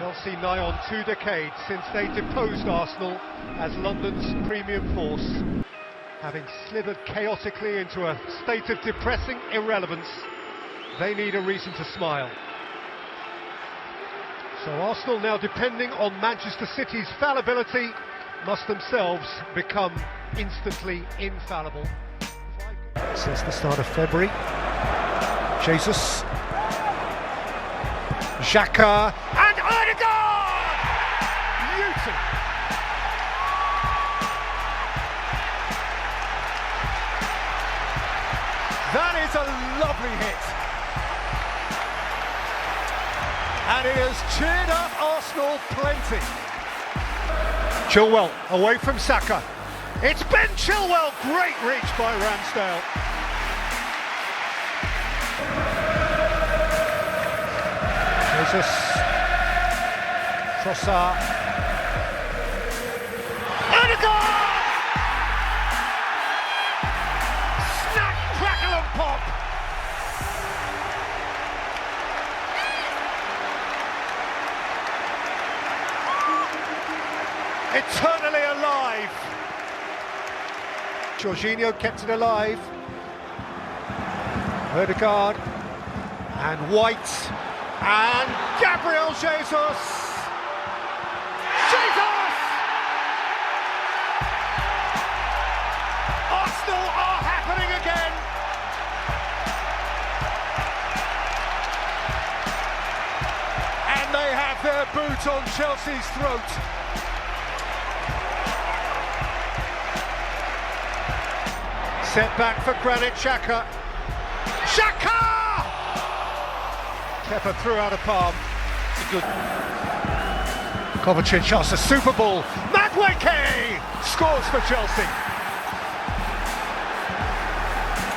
Chelsea nigh on 2 decades since they deposed Arsenal as London's premium force, having slithered chaotically into a state of depressing irrelevance. They need a reason to smile. So Arsenal, now depending on Manchester City's fallibility, must themselves become instantly infallible. Since the start of February, Jesus, Xhaka and Odegaard! Beauty! That is a lovely hit. And it has cheered up Arsenal plenty. Chilwell away from Saka. It's Ben Chilwell, great reach by Ramsdale. Jesus, Trossard, Odegaard! Snap, crackle and pop. Eternally alive. Jorginho kept it alive. Odegaard and White and Gabriel Jesus. Jesus! Arsenal are happening again. And they have their boot on Chelsea's throat. Set back for Granit Xhaka. Xhaka! Kepa threw out a palm. Good. Kovacic asks a Super Bowl. Madueke scores for Chelsea.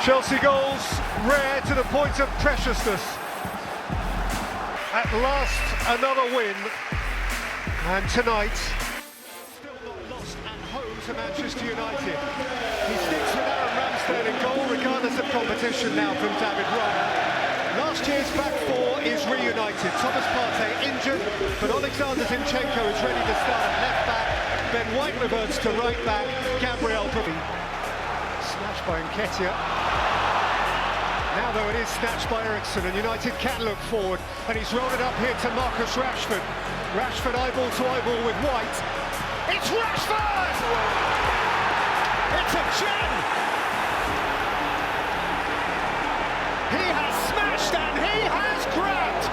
Chelsea goals rare to the point of preciousness. At last, another win. And tonight, still not lost at home to Manchester United. He sticks with Aaron Ramsdale in goal, regardless of competition now from David Raya. Last year's back four is reunited. Thomas Partey injured, but Alexander Zinchenko is ready to start at left back. Ben White reverts to right back. Gabriel snatched by Nketiah. Now though it is snatched by Eriksen, and United can look forward, and he's rolled it up here to Marcus Rashford. Rashford eyeball to eyeball with White. It's Rashford! It's a gem! He has smashed and he has grabbed!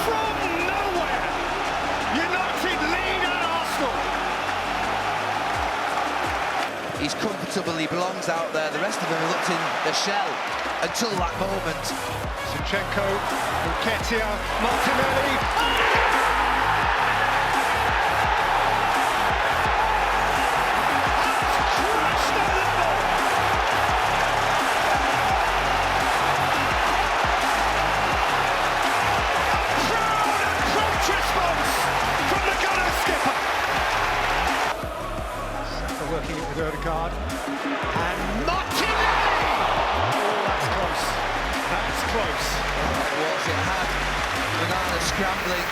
From nowhere, United lead at Arsenal! He's comfortable, he belongs out there. The rest of them looked in the shell until that moment. Zinchenko, Nketiah, Martinelli. Working it with Odegaard and Martinelli! Oh, that's close. That's close. It was, it had Banana scrambling.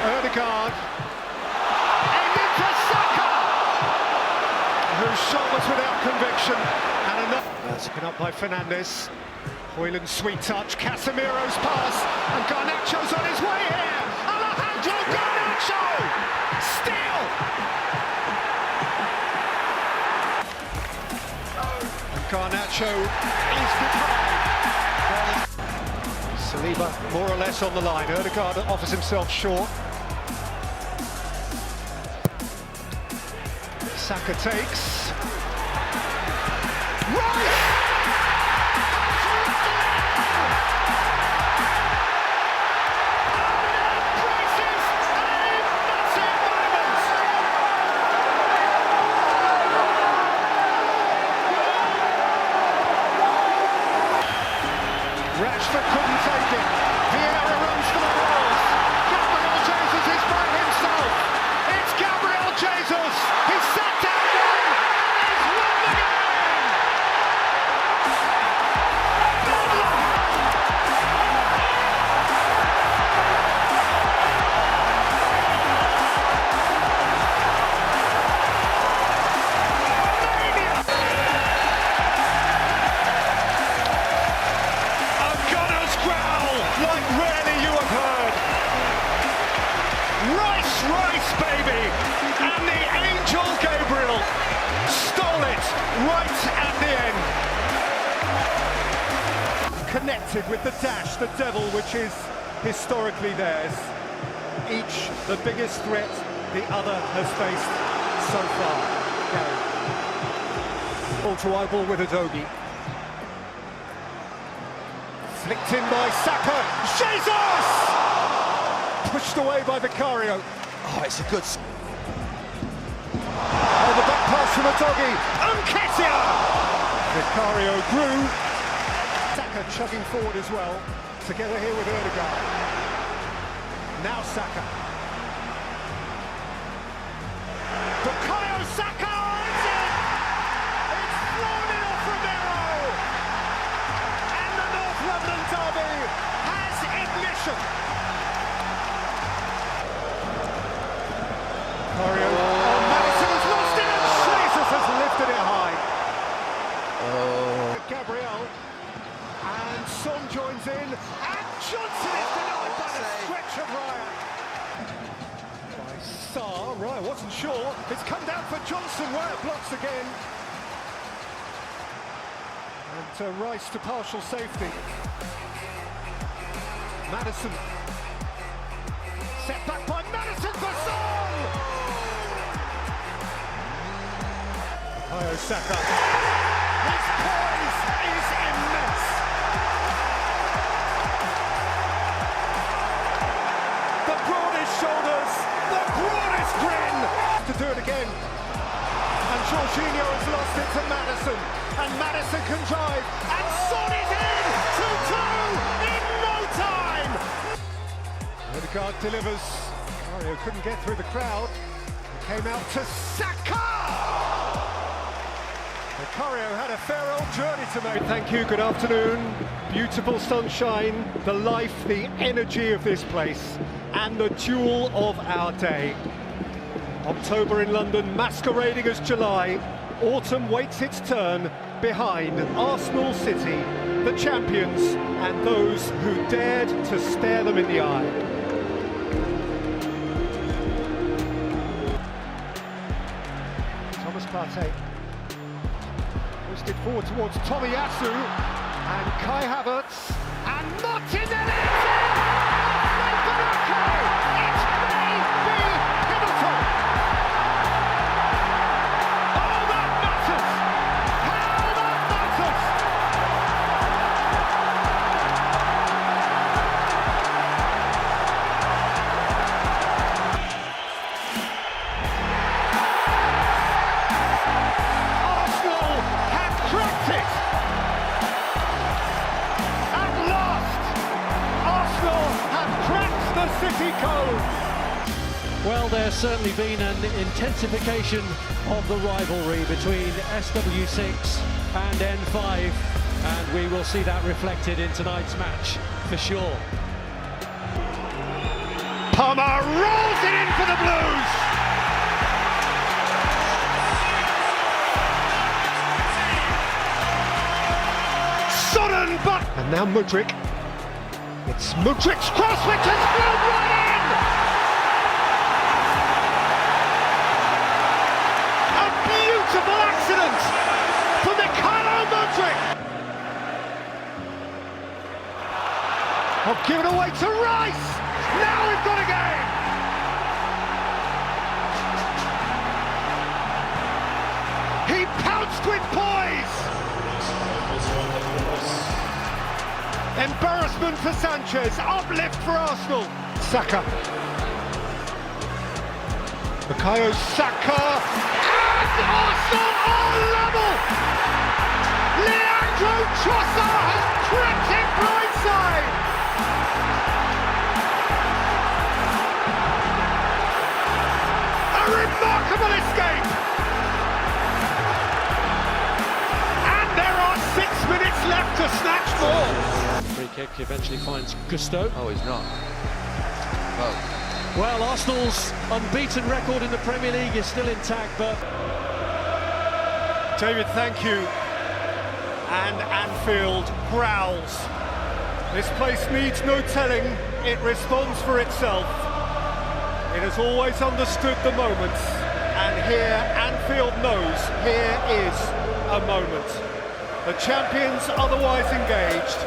Odegaard and into Saka, whose shot was without conviction, and another taken up by Fernandes. Højlund's sweet touch, Casemiro's pass, and Garnacho's on his way here. Alejandro Garnacho! Steal! Garnacho is deprived. Saliba more or less on the line. Odegaard offers himself short. Saka takes. Right! Rashford couldn't take it. Vieira runs to the walls. Gabriel Jesus is by himself. It's Gabriel Jesus. He's set down one. He's won the game. right at the end. Connected with the dash, the devil, which is historically theirs. Each the biggest threat the other has faced so far. Gary. Ball to eyeball with Adogi. Flicked in by Saka. Jesus! Pushed away by Vicario. Oh, it's a good... Oh, the back pass from Adogi. Nketiah! Vicario grew. Saka chugging forward as well. Together here with Ødegaard. Now Saka. Bukayo Saka! It's in! It's flown in off Romero! And the North London derby has ignition! Vicario. Oh, Maddison has lost it and Jesus has lifted it high. Oh. Gabriel. And Son joins in. And Johnson is denied by the stretch of Ryan. By Sarr. Ryan wasn't sure. It's come down for Johnson. Where it blocks again. And Rice to partial safety. Maddison. Set back by Maddison for Son! Bukayo Saka. His poise is immense. The broadest shoulders, the broadest grin. To do it again. And Jorginho has lost it to Maddison. And Maddison can drive. And Son is in! 2-2 in no time! Ødegaard delivers. Mario couldn't get through the crowd. Came out to Saka! Vicario had a fair old journey to make. Thank you, good afternoon. Beautiful sunshine, the life, the energy of this place, and the jewel of our day. October in London masquerading as July. Autumn waits its turn behind Arsenal City, the champions, and those who dared to stare them in the eye. Thomas Partey. Pushed it forward towards Tomiyasu, and Kai Havertz, and Martinelli! It may be pivotal! Oh, that matters! How that matters! Arsenal have cracked it! At last, Arsenal have cracked the City code! Well, there's certainly been an intensification of the rivalry between SW6 and N5, and we will see that reflected in tonight's match for sure. Palmer rolls it in for the Blues! Sudden but... And now Mudryk. It's Mudryk's cross which has flown right in! A beautiful accident for Mikhailo Mudryk! Oh, give it away to Rice! Now we've got a game! He pounced with poise! Embarrassment for Sanchez, uplift for Arsenal. Saka. Bukayo Saka. And Arsenal are level! Leandro Trossard has cracked it blindside! A remarkable escape! And there are 6 minutes left to snatch more! Free kick eventually finds Gusto. Oh, he's not. Well, Arsenal's unbeaten record in the Premier League is still intact, but... David, thank you. And Anfield growls. This place needs no telling, it responds for itself. It has always understood the moments, and here Anfield knows here is a moment. The champions otherwise engaged,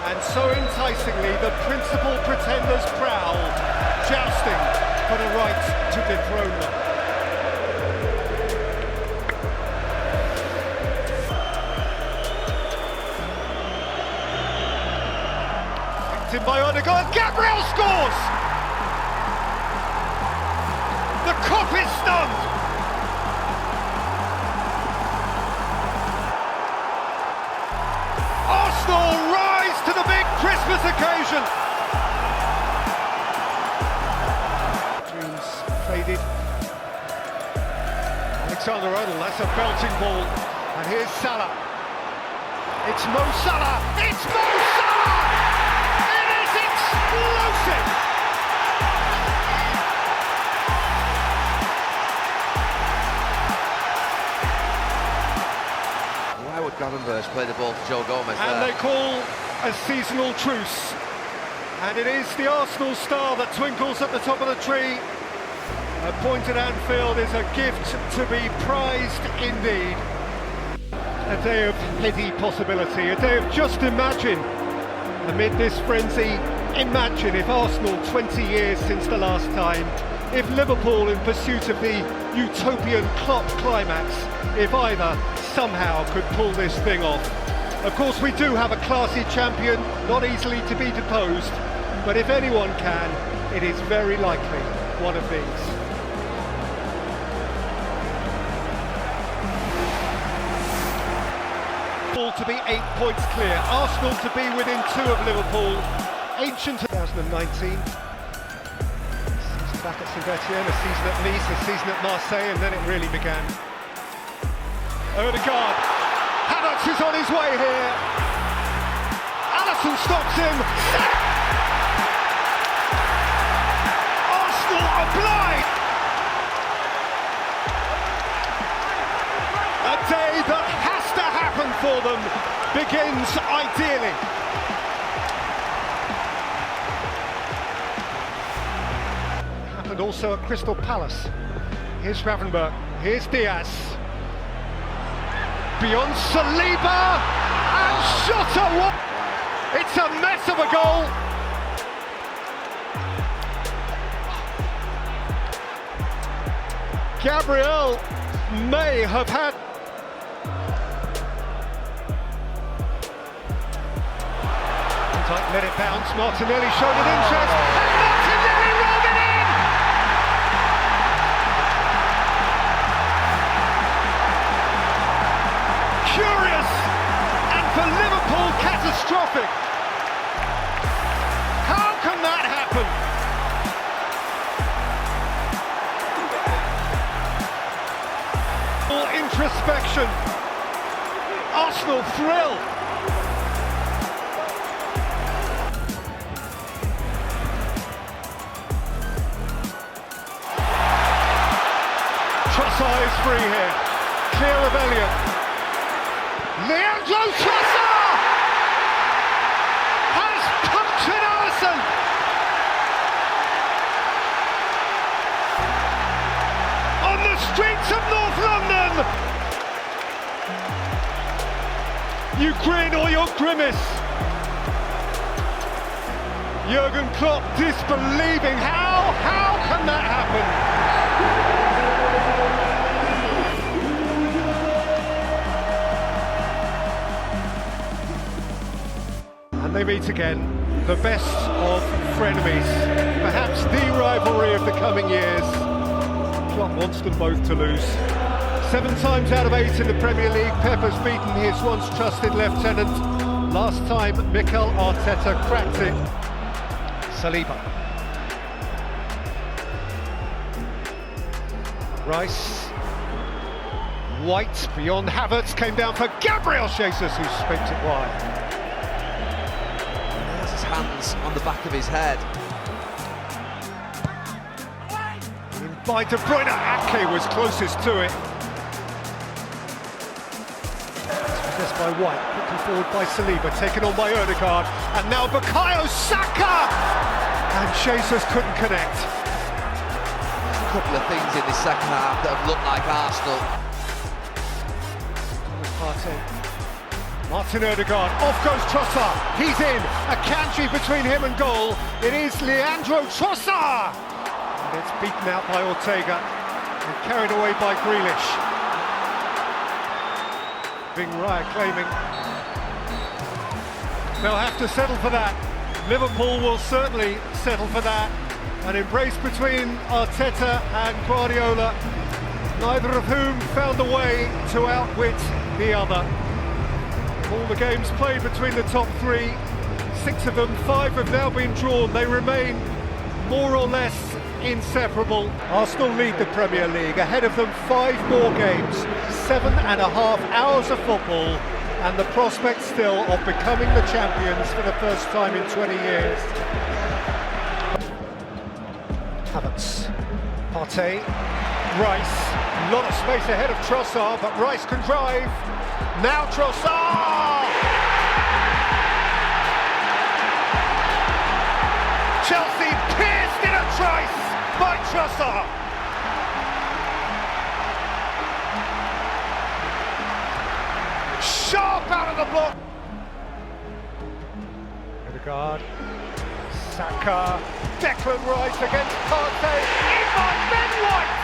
and so enticingly the principal pretenders prowl, jousting for the right to dethrone them. Acted by Odegaard, Gabriel scores! The Kop is stunned! Arsenal rise to the big Christmas occasion! Dreams faded. Alexander-Arnold, that's a belting ball. And here's Salah. It's Mo Salah! It's Mo Salah! It is explosive! Why would Gravenberch play the ball to Joe Gomez And there? they call a seasonal truce. And it is the Arsenal star that twinkles at the top of the tree. A point at Anfield is a gift to be prized indeed. A day of heady possibility, a day of just imagine. Amid this frenzy, imagine if Arsenal 20 years since the last time, if Liverpool in pursuit of the utopian Klopp climax, if either somehow could pull this thing off. Of course we do have a classy champion, not easily to be deposed, but if anyone can, it is very likely one of these. To be 8 points clear, Arsenal to be within 2 of Liverpool. Ancient 2019. Season back at Saint-Etienne, a season at Nice, a season at Marseille, and then it really began. Odegaard, Havertz is on his way here. Alisson stops him. Arsenal are blind. A day that has to happen for them begins ideally. Happened also at Crystal Palace. Here's Gravenberch, here's Diaz. Beyond Saliba, and shot away. It's a mess of a goal. Gabriel may have had let it bounce, Martinelli showed an interest, and Martinelli rolled it in! Curious, and for Liverpool, catastrophic. How can that happen? All introspection. Arsenal thrill. Trossard is free here, clear of Elliott. Leandro Trossard has punctured Alisson. On the streets of North London. You grin or you grimace. Jurgen Klopp disbelieving. How can that happen? And they meet again, the best of frenemies, perhaps the rivalry of the coming years. Klopp wants them both to lose. 7 times out of 8 in the Premier League, Pep has beaten his once trusted lieutenant. Last time, Mikel Arteta cracked it. Saliba. Rice. White beyond Havertz, came down for Gabriel Jesus, who spent it wide. Hands on the back of his head. In by De Bruyne, Ake was closest to it. Possessed by White, quickly forward by Saliba, taken on by Odegaard, and now Bukayo Saka! And Jesus couldn't connect. A couple of things in the second half that have looked like Arsenal. Partey. Martin Odegaard, off goes Trossard, he's in, a Akanji between him and goal, it is Leandro Trossard! And it's beaten out by Ortega, and carried away by Grealish. Bing Raya claiming. They'll have to settle for that. Liverpool will certainly settle for that. An embrace between Arteta and Guardiola, neither of whom found a way to outwit the other. All the games played between the top three, 6 of them, 5 have now been drawn. They remain more or less inseparable. Arsenal lead the Premier League, ahead of them 5 more games, 7.5 hours of football, and the prospect still of becoming the champions for the first time in 20 years. Havertz, Partey, Rice, a lot of space ahead of Trossard, but Rice can drive. Now Trossard! Chelsea pierced in a trice by Trossard. Sharp out of the block. Odegaard, Saka, Declan Rice against Partey. In by Ben White.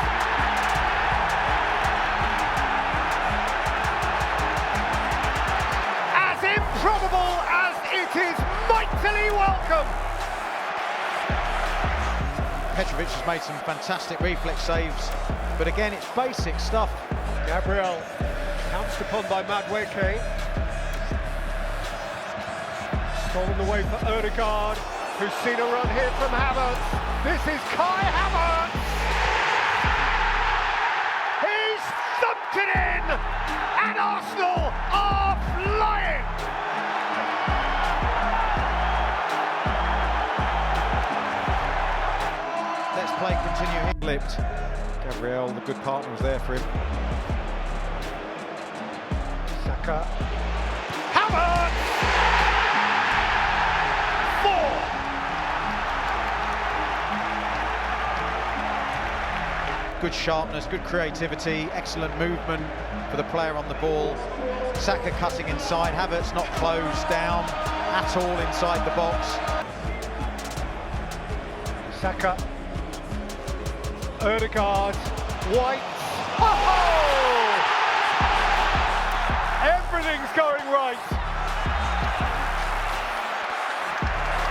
As improbable as it is mightily welcome. Petrovic has made some fantastic reflex saves, but again, it's basic stuff. Gabriel, pounced upon by Madueke. Stolen away for Odegaard, who's seen a run here from Havertz. This is Kai Havertz! He's thumped it in! And Arsenal are flying! Let's play continue. Flipped. Gabriel, the good partner, was there for him. Saka. Havertz! 4! Good sharpness, good creativity, excellent movement for the player on the ball. Saka cutting inside, Havertz not closed down at all inside the box. Saka. Odegaard. White. Oh! Everything's going right.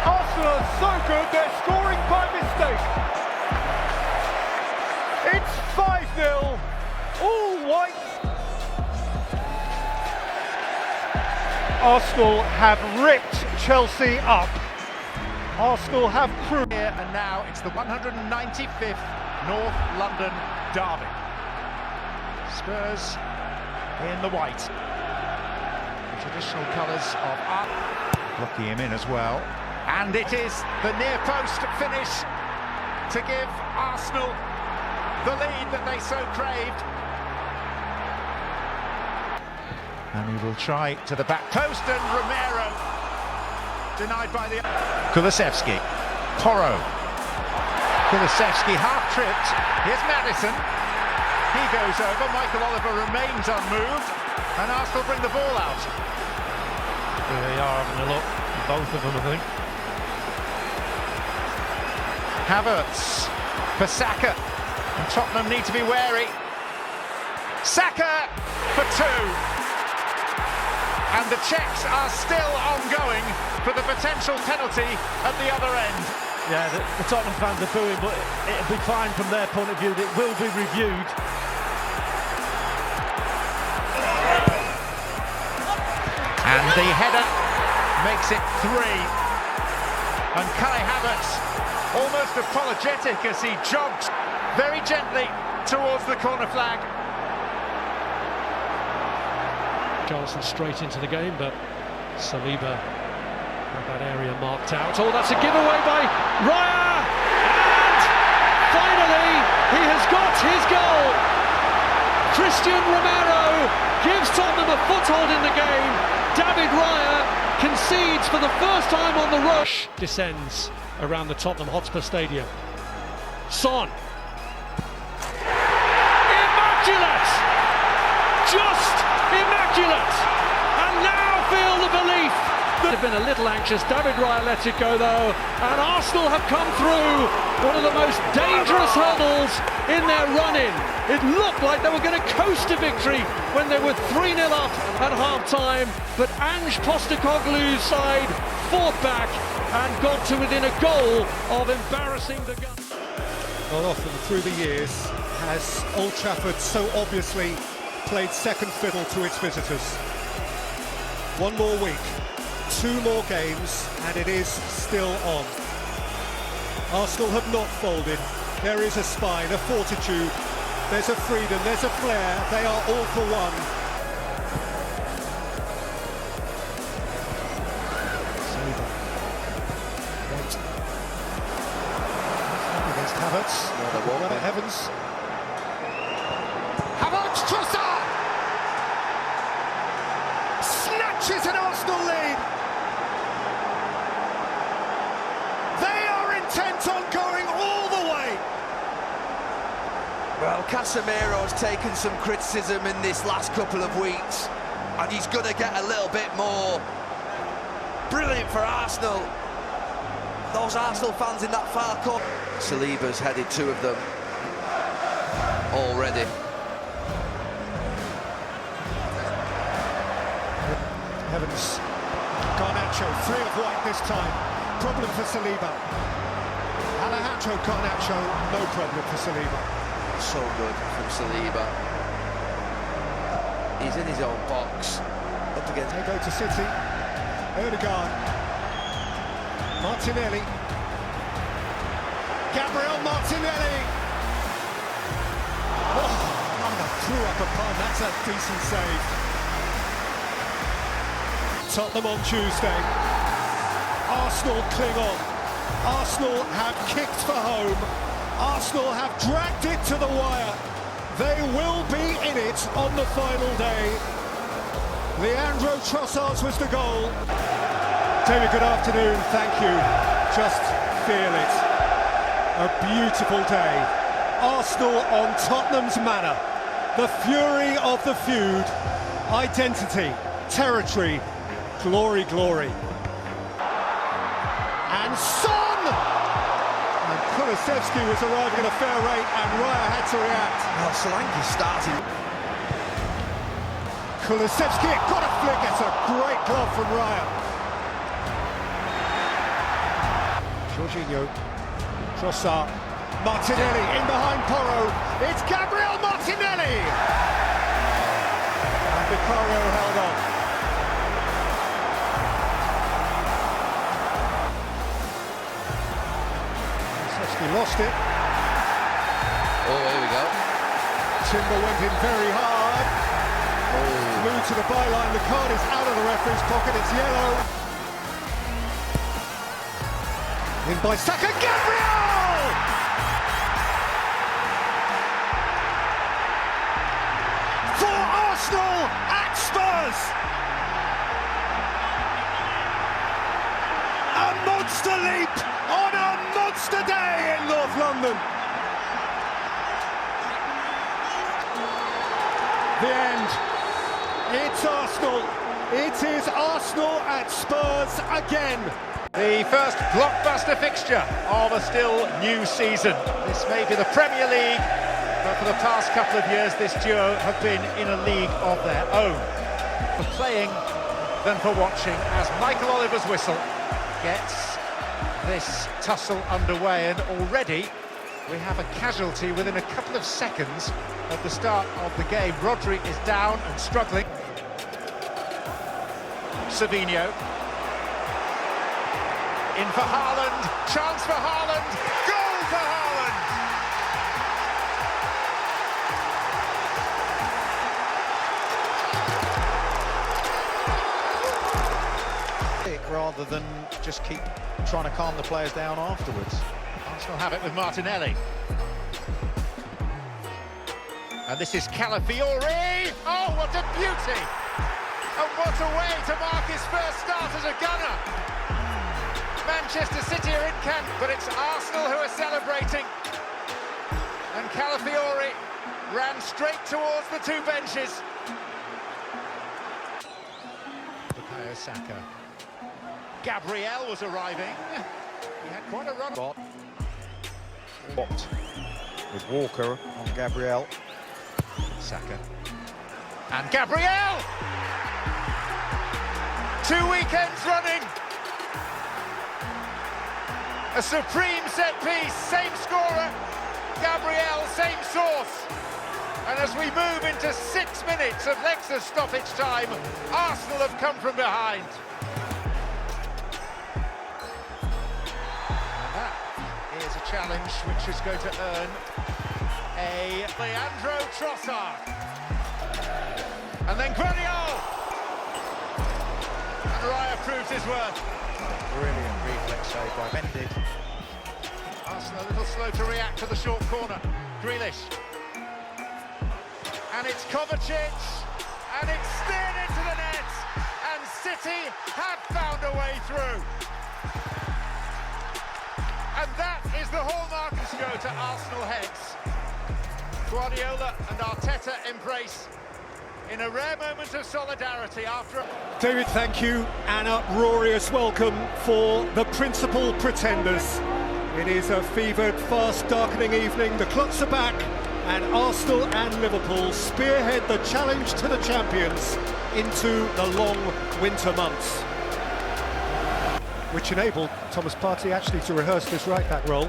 Arsenal are so good, they're scoring by mistake. It's 5-0, all white. Arsenal have ripped Chelsea up. Arsenal have cruised. And now it's the 195th North London derby. Spurs in the white. The traditional colours of blocking him in as well. And it is the near post finish to give Arsenal the lead that they so craved. And he will try to the back post, and Romero denied by the Kulusevski. Porro. Kulusevski half-tripped. Here's Maddison. He goes over. Michael Oliver remains unmoved. And Arsenal bring the ball out. Here they are having a look. Both of them, I think. Havertz for Saka. And Tottenham need to be wary. Saka for 2. And the checks are still ongoing for the potential penalty at the other end. Yeah, the Tottenham fans are booing, but it'll be fine from their point of view. It will be reviewed. And the header makes it 3. And Kai Havertz, almost apologetic as he jogs very gently towards the corner flag. Johnson straight into the game, but Saliba had that area marked out. Oh, that's a giveaway by Raya! And finally, he has got his goal! Christian Romero gives Tottenham a foothold in the game. David Raya concedes for the first time on the rush. Descends around the Tottenham Hotspur Stadium. Son. Immaculate! Just immaculate! Immaculate! And now feel the belief! They've been a little anxious. David Raya lets it go though, and Arsenal have come through one of the most dangerous hurdles in their run-in. It looked like they were going to coast to victory when they were 3-0 up at half-time, but Ange Postecoglou's side fought back and got to within a goal of embarrassing the gun. Not often through the years has Old Trafford so obviously played second fiddle to its visitors. One more week, 2 more games, and it is still on. Arsenal have not folded. There is a spine, a fortitude, there's a freedom, there's a flair. They are all for one. Against Havertz. Evans. Havertz, Trossard! Snatches an Arsenal lead. They are intent on going all the way. Well, Casemiro's taken some criticism in this last couple of weeks, and he's going to get a little bit more. Brilliant for Arsenal. Those Arsenal fans in that far corner. Saliba's headed 2 of them already. Evans, Garnacho, 3 of white this time. Problem for Saliba. Alejandro Garnacho, no problem for Saliba. So good from Saliba. He's in his own box. Up against. They go to City. Odegaard. Martinelli. Gabriel Martinelli. Oh, threw up a pun. That's a decent save. Tottenham on Tuesday. Arsenal cling on. Arsenal have kicked for home. Arsenal have dragged it to the wire. They will be in it on the final day. Leandro Trossard's was the goal. David, good afternoon. Thank you. Just feel it. A beautiful day. Arsenal on Tottenham's manor. The fury of the feud. Identity, territory, glory, glory. And Son! And Kulusevski was arriving at a fair rate, and Raya had to react. Well, Solanke started. Kulusevski, it got a flick. It's a great glove from Raya. Jorginho, Trossard, Martinelli in behind Porro. It's Gabriel Martinelli! And Vicario held on. He lost it. Oh, here we go. Timber went in very hard. Flew to the byline. The card is out of the referee's pocket. It's yellow. In by Saka. Gabriel! For Arsenal at Spurs. A monster leap on a monster day in North London. The end. It's Arsenal. It is Arsenal at Spurs again. The first blockbuster fixture of a still new season. This may be the Premier League, but for the past couple of years this duo have been in a league of their own. For playing than for watching, as Michael Oliver's whistle gets this tussle underway, and already we have a casualty within a couple of seconds of the start of the game. Rodri is down and struggling. Savinho. In for Haaland, chance for Haaland, goal for Haaland! Rather than just keep trying to calm the players down afterwards. Arsenal have it with Martinelli. And this is Calafiori. Oh, what a beauty! And what a way to mark his first start as a gunner. Manchester City are in camp, but it's Arsenal who are celebrating. And Calafiori ran straight towards the 2 benches. Bukayo Saka. Gabriel was arriving. He had quite a run. What? With Walker on Gabriel. Saka. And Gabriel! 2 weekends running. A supreme set piece, same scorer. Gabriel, same source. And as we move into 6 minutes of extra stoppage time, Arsenal have come from behind. And that is a challenge which is going to earn a Leandro Trossard. And then Guardiola. And Raya proves his worth. Brilliant reflex save by Mendy. Arsenal a little slow to react to the short corner. Grealish. And it's Kovacic. And it's steered into the net. And City have found a way through. And that is the hallmark go to Arsenal heads. Guardiola and Arteta embrace in a rare moment of solidarity after... David, thank you. An uproarious welcome for the principal pretenders. It is a fevered, fast, darkening evening. The clocks are back, and Arsenal and Liverpool spearhead the challenge to the champions into the long winter months, which enabled Thomas Partey actually to rehearse this right-back role.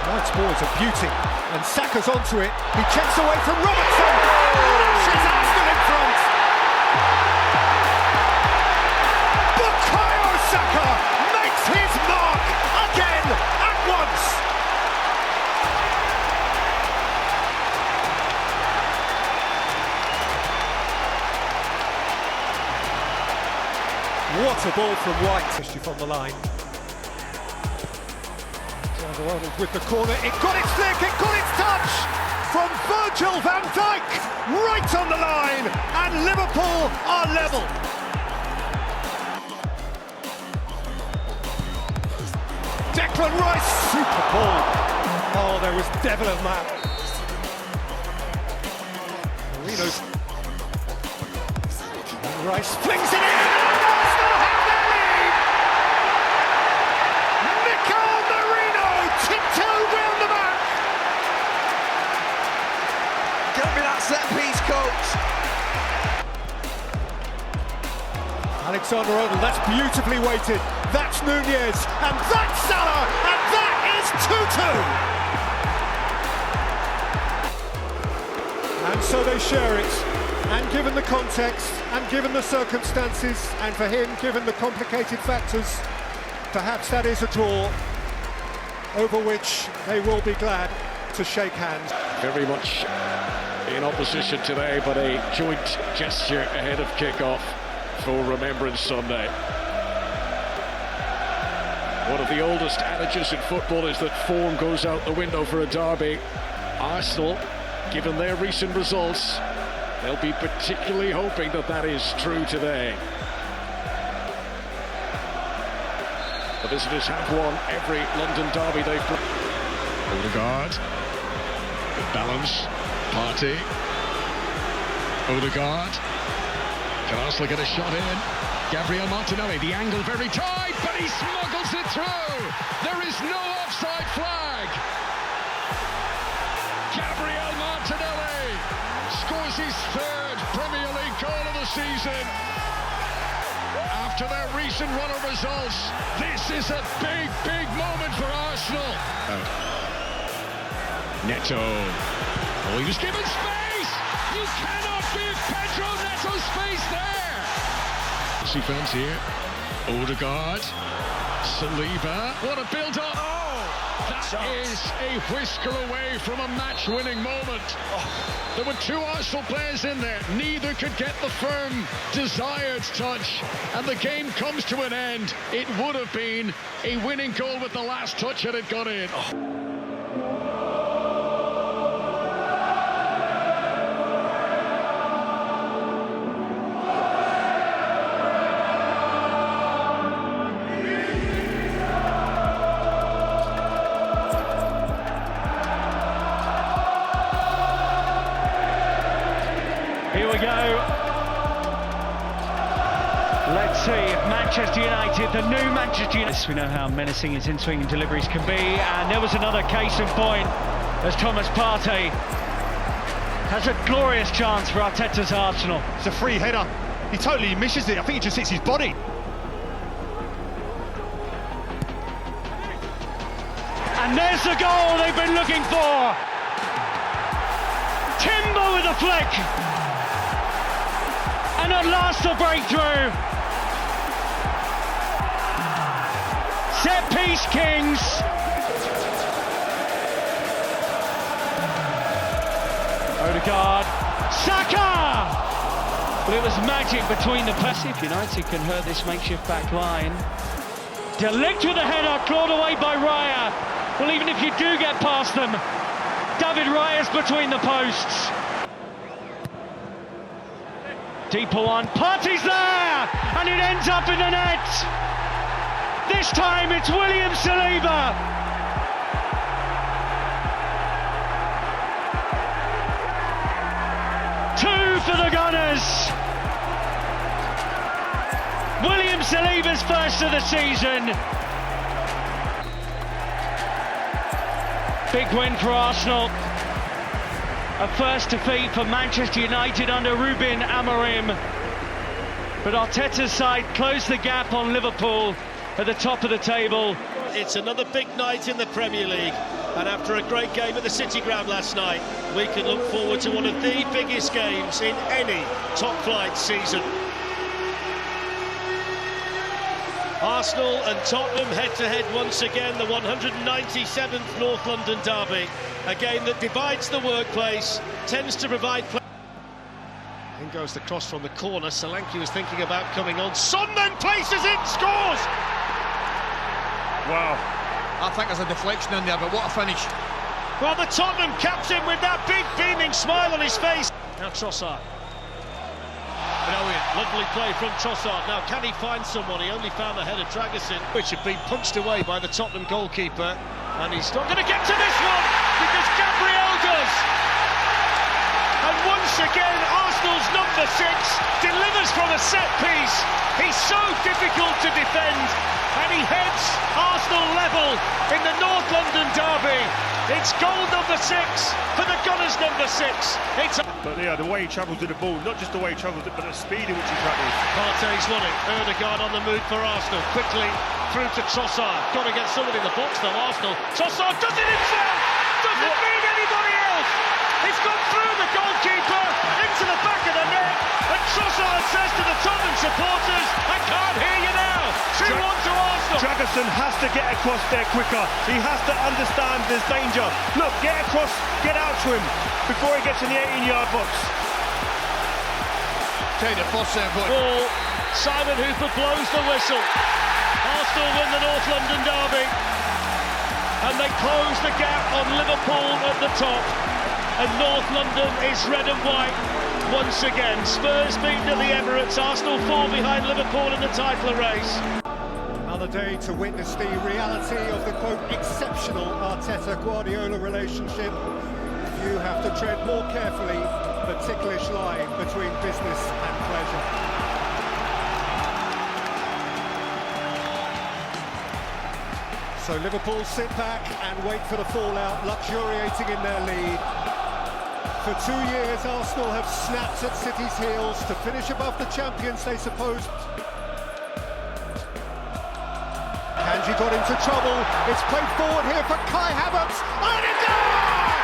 Knight's ball is a beauty, and Saka's onto it. He checks away from Robertson. Lashes Arsenal in front. Bukayo Saka makes his mark again at once. What a ball from White, especially from the line. With the corner, it got its flick, it got its touch from Virgil van Dijk, right on the line, and Liverpool are level. Declan Rice, super ball. Oh, there was devil of that. Marino's Rice flings it in. Arsenal have their lead. Mikel Marino tiptoed round the back. Get me that set piece, coach. Alexander-Arnold, that's beautifully weighted. That's Nunez, and that's Salah, and that is 2-2. And so they share it. And given the context, and given the circumstances, and for him, given the complicated factors, perhaps that is a draw over which they will be glad to shake hands. Very much in opposition today, but a joint gesture ahead of kick-off for Remembrance Sunday. One of the oldest adages in football is that form goes out the window for a derby. Arsenal, given their recent results, they'll be particularly hoping that that is true today. The visitors have won every London derby they've played. Odegaard, good balance, Partey, Odegaard. Can Arsenal get a shot in? Gabriel Martinelli, the angle very tight, but he smuggles it through. There is no offside flag. Gabriel Martinelli scores his third Premier League goal of the season. After their recent run of results, this is a big, big moment for Arsenal. Neto. Oh, he was given space. You cannot give Pedro Neto space there. See fans here. Odegaard. Saliba. What a build-up. That is a whisker away from a match-winning moment. There were two Arsenal players in there. Neither could get the firm, desired touch. And the game comes to an end. It would have been a winning goal with the last touch had it gone in. Here we go. Let's see if Manchester United, the new Manchester United... We know how menacing his in-swinging deliveries can be, and there was another case in point as Thomas Partey has a glorious chance for Arteta's Arsenal. It's a free header. He totally misses it. I think it just hits his body. And there's the goal they've been looking for. Timber with a flick. And at last a breakthrough. Set piece kings. Odegaard. Saka! But it was magic between the passive. United can hurt this makeshift back line. De Ligt with a header, clawed away by Raya. Well, even if you do get past them, David Raya's between the posts. Deeper one, Partey's there! And it ends up in the net! This time it's William Saliba! Two for the Gunners! William Saliba's first of the season. Big win for Arsenal. A first defeat for Manchester United under Ruben Amorim. But Arteta's side closed the gap on Liverpool at the top of the table. It's another big night in the Premier League. And after a great game at the City Ground last night, we can look forward to one of the biggest games in any top-flight season. Arsenal and Tottenham head-to-head once again, the 197th North London derby. A game that divides the workplace, tends to provide... In goes the cross from the corner. Solanke was thinking about coming on. Son then places it, scores! Wow. I think there's a deflection in there, but what a finish. Well, the Tottenham captain with that big beaming smile on his face. Now Trossard. Brilliant, lovely play from Trossard. Now, can he find someone? He only found the head of Dragusin, which had been punched away by the Tottenham goalkeeper. And he's not going to get to this one, because Gabriel does. And once again, Arsenal's number 6 delivers from a set piece. He's so difficult to defend, and he heads Arsenal level in the North London derby. It's goal number 6 for the Gunners number 6. But yeah, the way he travels to the ball, not just the way he travels it, but the speed in which he travels. Partey's won it. Odegaard on the move for Arsenal. Quickly through to Trossard. Got to get somebody in the box though, Arsenal. Trossard does it himself! Doesn't need anybody else! He's gone through the goalkeeper into the back of the net, and Trossard says to the Tottenham supporters, I can't hear you now! 2-1 to Arsenal! Dragusin has to get across there quicker. He has to understand there's danger. Look, get across, get out to him before he gets in the 18-yard box. Take the boss there, boy. Ball. Simon Hooper blows the whistle. Arsenal win the North London derby, and they close the gap on Liverpool at the top. And North London is red and white once again. Spurs beaten at the Emirates. Arsenal fall behind Liverpool in the title race. Another day to witness the reality of the, quote, exceptional Arteta-Guardiola relationship. You have to tread more carefully the ticklish line between business and pleasure. So Liverpool sit back and wait for the fallout, luxuriating in their lead. For 2 years, Arsenal have snapped at City's heels to finish above the champions they supposed. Kanji got into trouble. It's played forward here for Kai Havertz. Odegaard!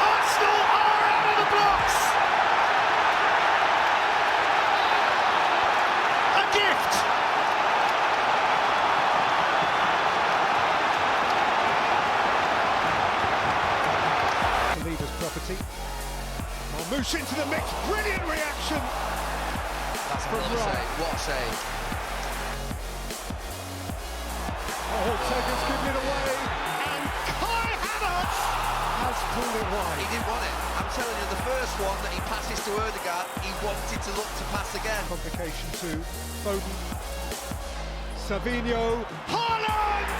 Arsenal are out of the blocks! A gift! The leader's property. Marmouche into the mix. Brilliant reaction. That's a save. What a save. Oh, Tega's given it away, and Kai Havertz has pulled it wide. He didn't want it. I'm telling you, the first one that he passes to Odegaard, he wanted to look to pass again. Complication to Foden. Savinho. Haaland!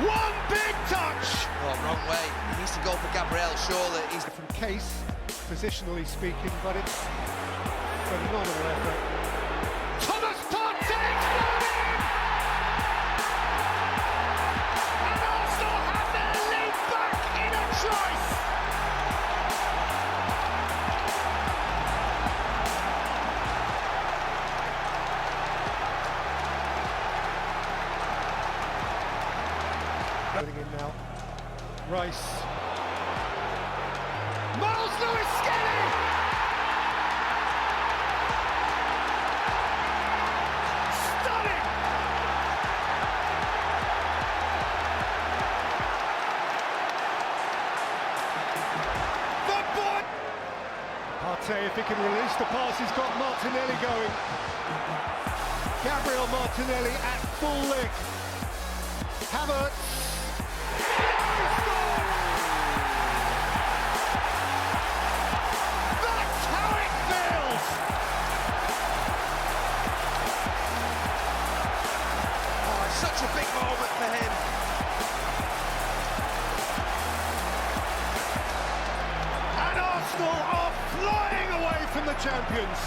One big touch! Oh, wrong way. He needs to go for Gabriel, surely. He's from Case. positionally speaking, but it's a phenomenal effort. Thomas Partey! And Arsenal have their lead back in a trice! Going in now. Rice. Miles Lewis Skelly! Stunning! The boy! Partey, if he can release the pass, he's got Martinelli going. Gabriel Martinelli at full leg. Havertz. Such a big moment for him. And Arsenal are flying away from the champions.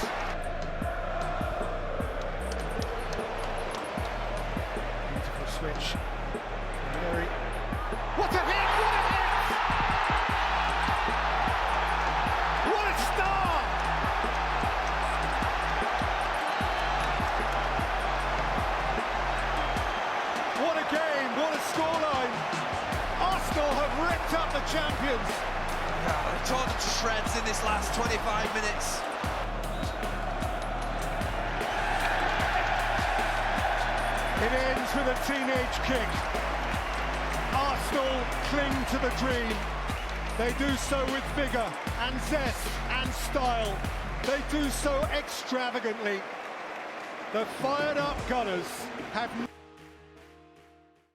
Beautiful switch. Mary. What a hit! What a hit! What a start! What a game, what a scoreline. Arsenal have ripped up the champions. They've torn them to shreds in this last 25 minutes. It ends with a teenage kick. Arsenal cling to the dream. They do so with vigour and zest and style. They do so extravagantly. The fired up Gunners have